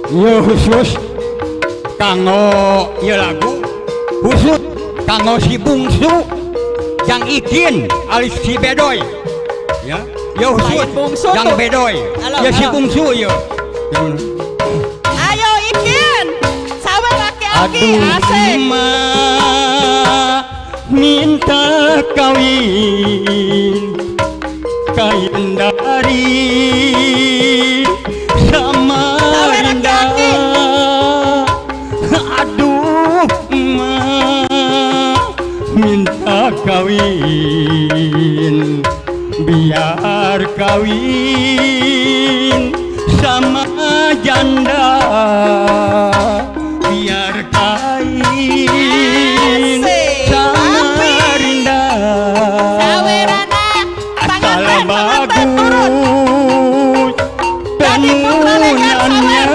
Yo khusus kanggo ieu lagu khusus kanggo si bungsu yang ikin alis si bedoy ya. Yo khusus yang bedoy ya si bungsu yo. Ayo ikin sabar laki-laki asik. Minta kawin kain dari sama Rinda. Aduh minta kawin biar kawin sama janda biar kawin sama Rinda asal bagus penunannya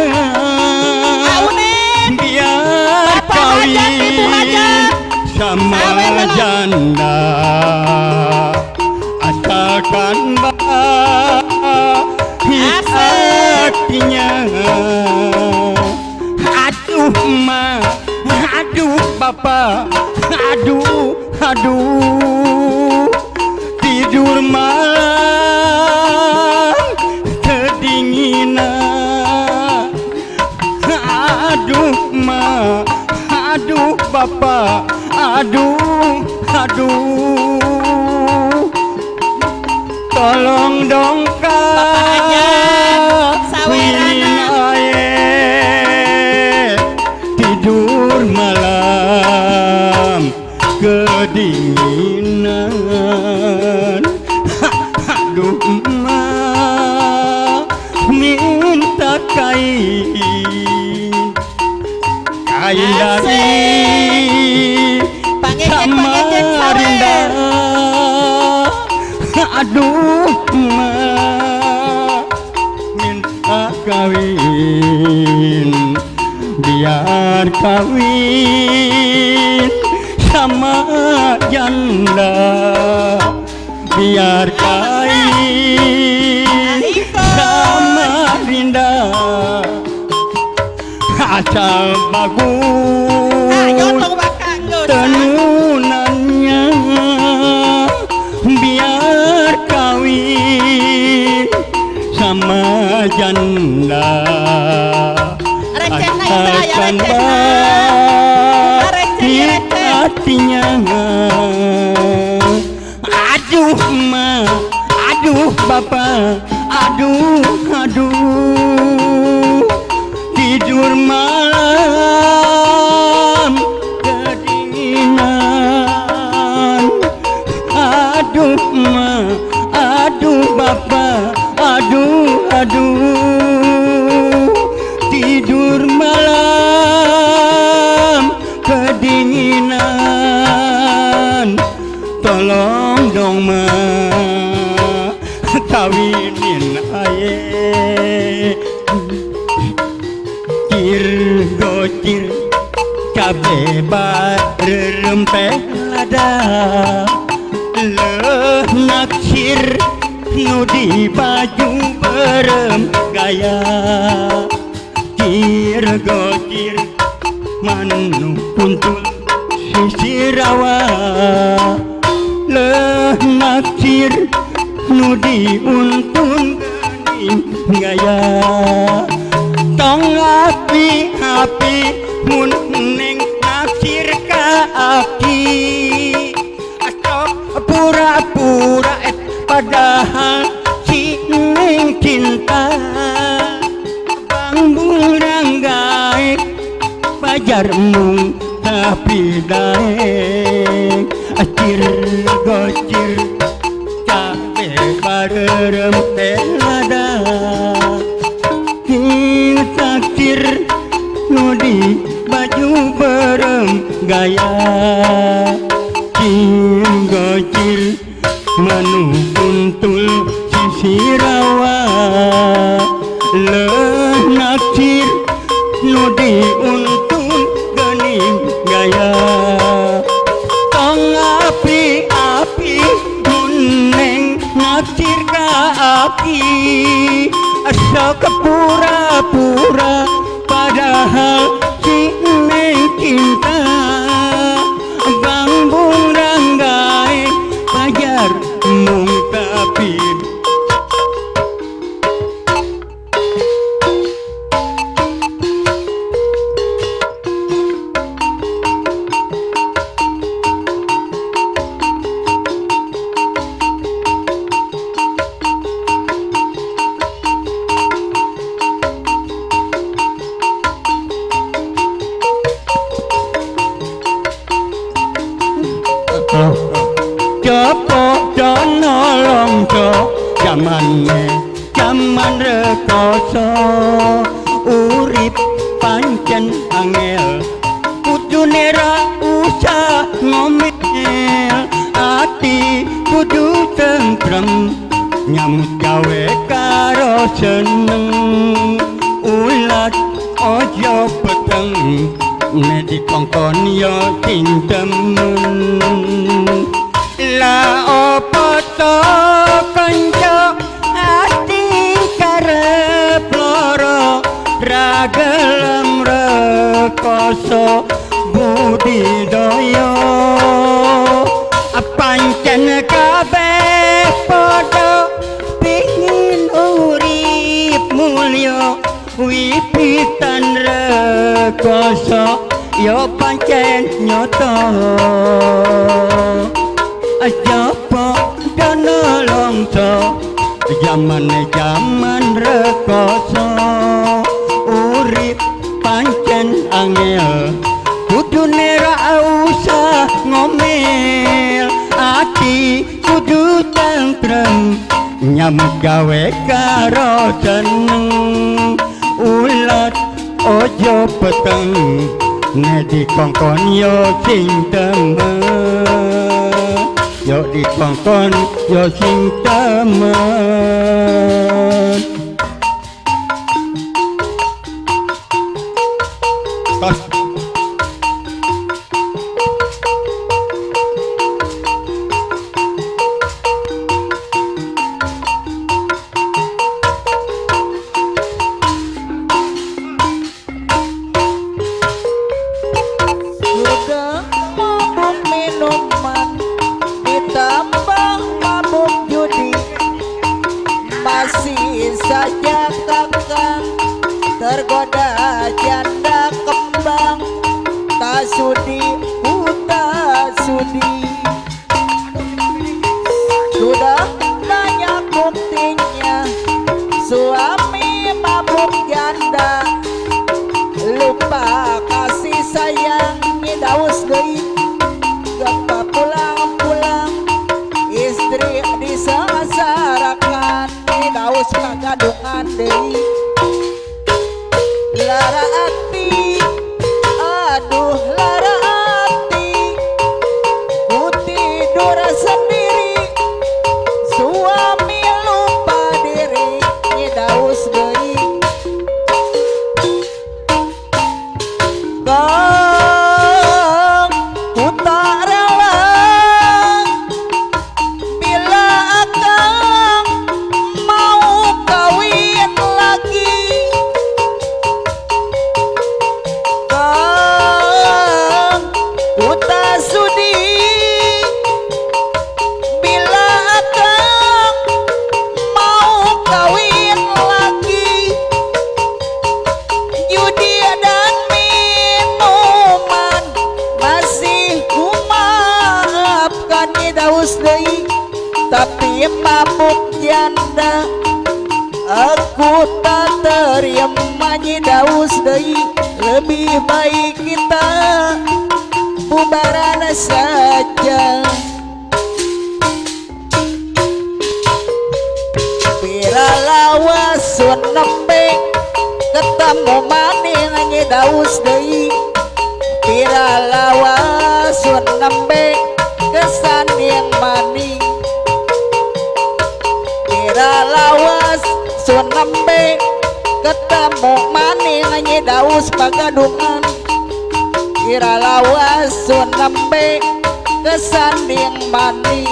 biar kawin sama janda asalkan baik hatinya. Aduh ma, aduh bapak, aduh tidur malam kedinginan. Aduh ma, aduh bapak, aduh tolong dong kak winin aye tidur malam kedinginan. Aduh ma minta kain dari sama Rinda. Aduh ma minta kawin biar kawin sama janda biar kawin sama Rinda asal bagus tenunannya biar kawin sama janda asalkan baik hatinya. Aduh ma, aduh bapak, aduh tidur malam kedinginan. Aduh ma, aduh bapak, aduh tidur malam kedinginan. Tolong dong ma kawinin aye kir gocir kabe barempeh lada leh naksir nu di baju berem gaya kir gocir manu kuntul sisirawa leh naksir nu di untun gening gaya tong api mun neng naksir ka aki atau pura-pura padahal si neng cinta bang burang gaek pajarmu tapi daek acir gocir cabe barem telada takdir nudi baju berem gaya kim gocir manu kuntul sisirawa leh naksir nudi untun gening gaya tong api muneng naksir ka aki asa pura-pura padahal si neng cinta bang bung ranggai pajar mung tapi Jopo nolong jo zaman rekoso urip pancen angel kudune ra usah ngomel ati kudu tentrem nyambut gawe karo seneng ulat ojo peteng nedi kongkon yo sing temen la opo to kanca ati karep loro ra gelem rekoso budidaya pancen kabeh padha pengin urip mulya wiwitan rekoso yo pancen nyoto Ajapa dana longso zaman rekoso urip pancen angel kudune ra usah ngomel ati kudu tentrem nyambut gawe karo seneng ulat ojo peteng nedi kongkon yo sing temen yo di kongkon yo sing temen tos Sudah mabuk minuman ditambah mabuk judi masih saja kakak tergoda janda kembang tak sudi tak sudi sudah banyak buktinya suami mabuk janda lupa kasih sayang daus deui gak pulang-pulang istri disasarakan daus kagadungan deui lara ati aduh lara ati ku tidur sendiri suami lupa diri daus deui tapi mabuk janda aku tak terima daus deui lebih baik kita bubaran saja pira lawas sun nembe ketemu maning daus deui pira lawas sun nembe kesanding maning pira lawas sun nembe ketemu maning daus pagadungan pira lawas sun nembe kesanding maning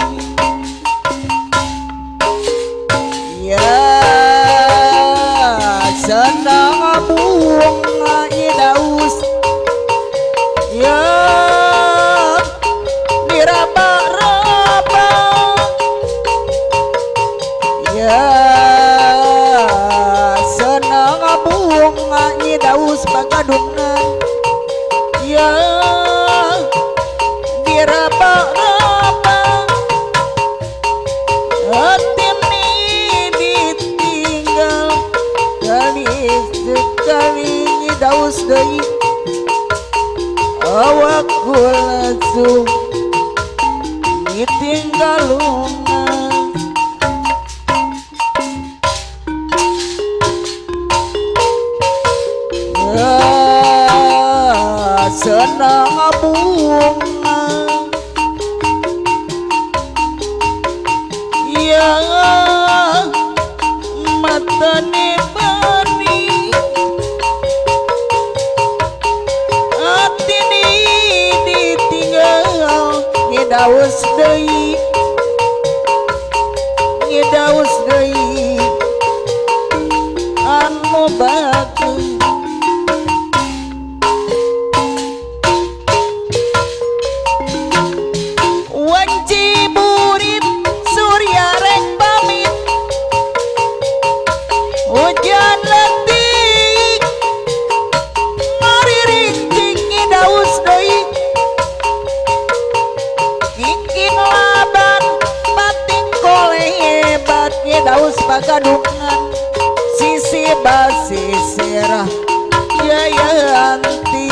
ya senang bunga ya diraba-raba hati ini ditinggal kali sekali daus deui awakku langsung ditinggaluna senang bunga ya mata bani hati ini ditinggal ngedaus deui anu bagus hujan letih mariring tinggi daus deui kikin laban pating koleh hebat daus pagadungan sisi basisir Jayanti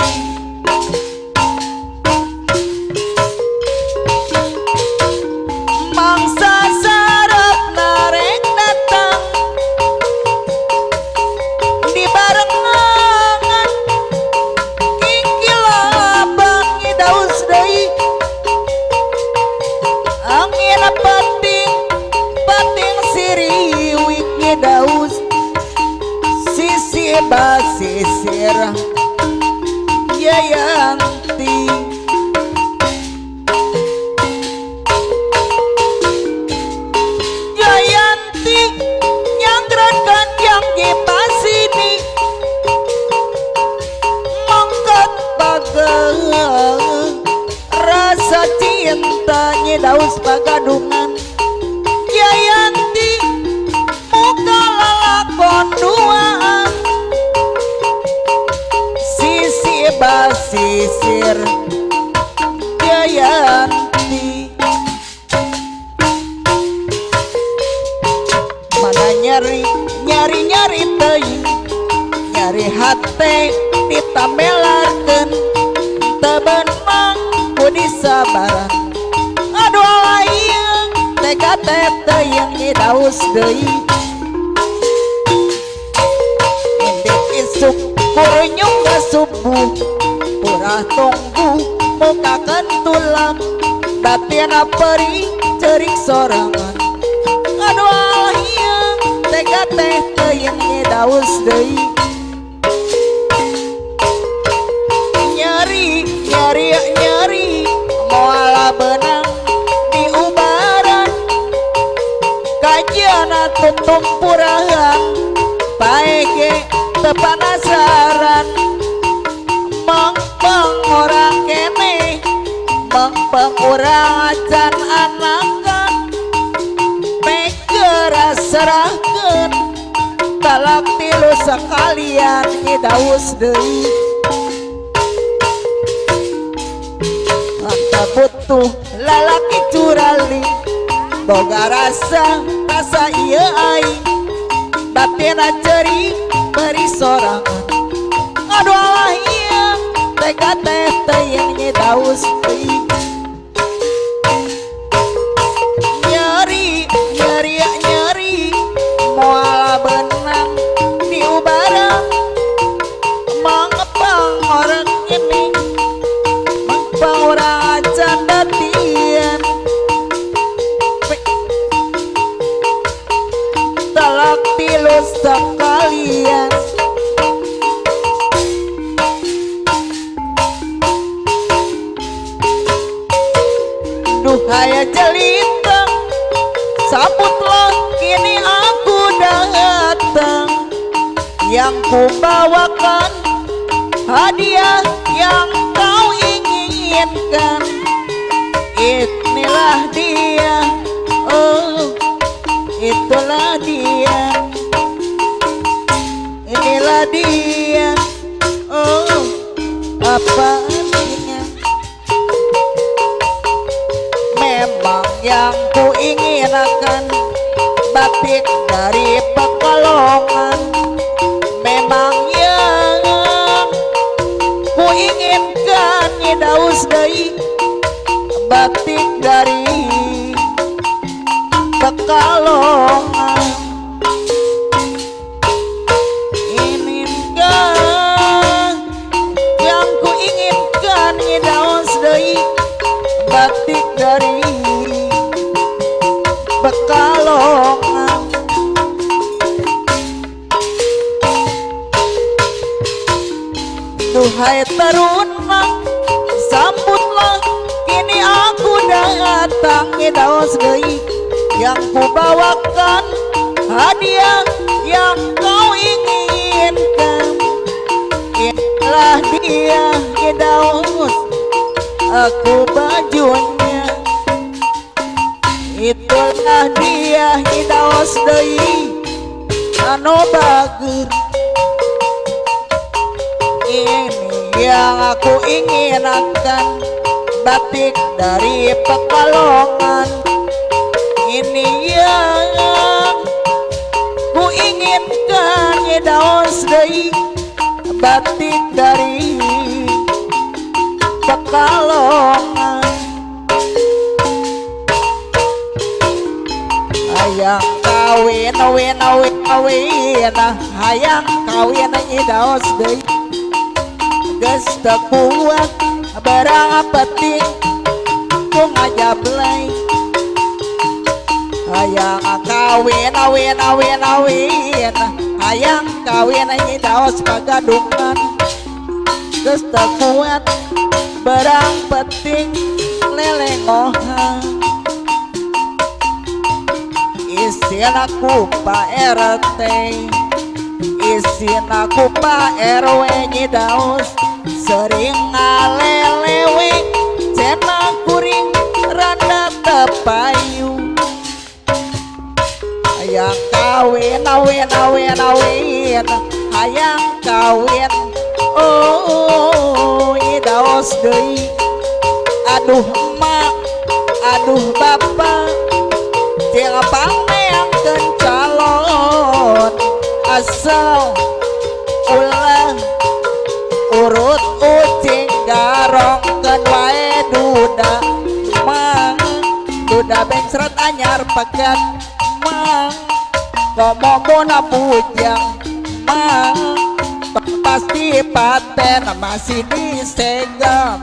mangsa sarep narek datang di barengan kikil abang daus deui angin pating siriwik daus sisi basisir Jayanti Jayanti nyanggrakan yang pasini mangkat bagang rasa cintanya daus pagadungan Jayanti muka lalakon duaan sisi basisir Jayanti mana nyari teuing nyari hate ditamelarkeun teu benang ku disabaran aduh alayang tega teh yang daus deui indik isuk kurunyung subuh purah tunggu mukakeun tulang batina perih cerik sorangan aduh alayang tega teh yang daus deui nyari moala benang di ubaran kajiana tuntung purahan paege tepanasaran mengpeng orang kene mengpeng orang acan anakan megera serahkeun talak tilu sekalian daus deui anta butuh lalaki curali boga rasa ieu aing batina ceri beri sorangan aduh alayang tega teh yang daus deui nyari moala benang di ubarang mangepang orang ini mangepang orang acan datian talak tilu sekalian duh haya jelintang sabutlah kini aku datang yang kubawakan hadiah yang kau inginkan inilah dia oh itulah dia inilah dia oh apaan yang ku inginkan batik dari Pekalongan. Memang yang ku inginkan ngidaus deui batik dari Pekalongan. Inginkan yang ku inginkan ngidaus deui batik dari Pekalongan. Duhai taruna, sambutlah kini aku datang ngidaos deui yang ku bawakan hadiah yang kau inginkan. Inilah dia ngidaos aku bajunya, itulah dia ngidaos deui anu bager. Ini yang aku inginkan batik dari Pekalongan. Ini yang ku inginkan ngidaos deui batik dari Pekalongan. Hayang kawin hayang kawin ngidaos deui geus teu kuat barang peting ku ngajablay. Hayang kawin hayang kawin ngidaos pagadungan geus teu kuat barang peting lelengohan. Isin aku Pak RT, isin aku Pak RW ngidaos sering ngalelewe cenah kuring rada tepayu. Hayang kawin hayang kawin ngidaos deui. Aduh emak, aduh bapak, jeung pameangkeun calon asal ulah urut ucing garongkeun wae duda mang, duda bengsret anyar pegat mang, ngomongna bujang mang, pasti paten masih disega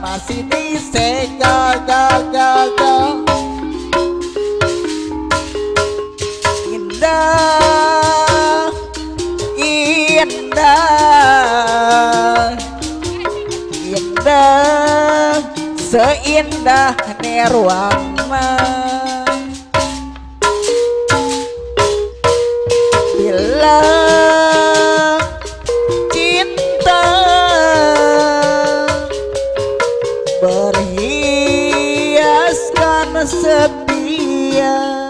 gagal. Indah seindah nirwana bila cinta berhiaskan setia.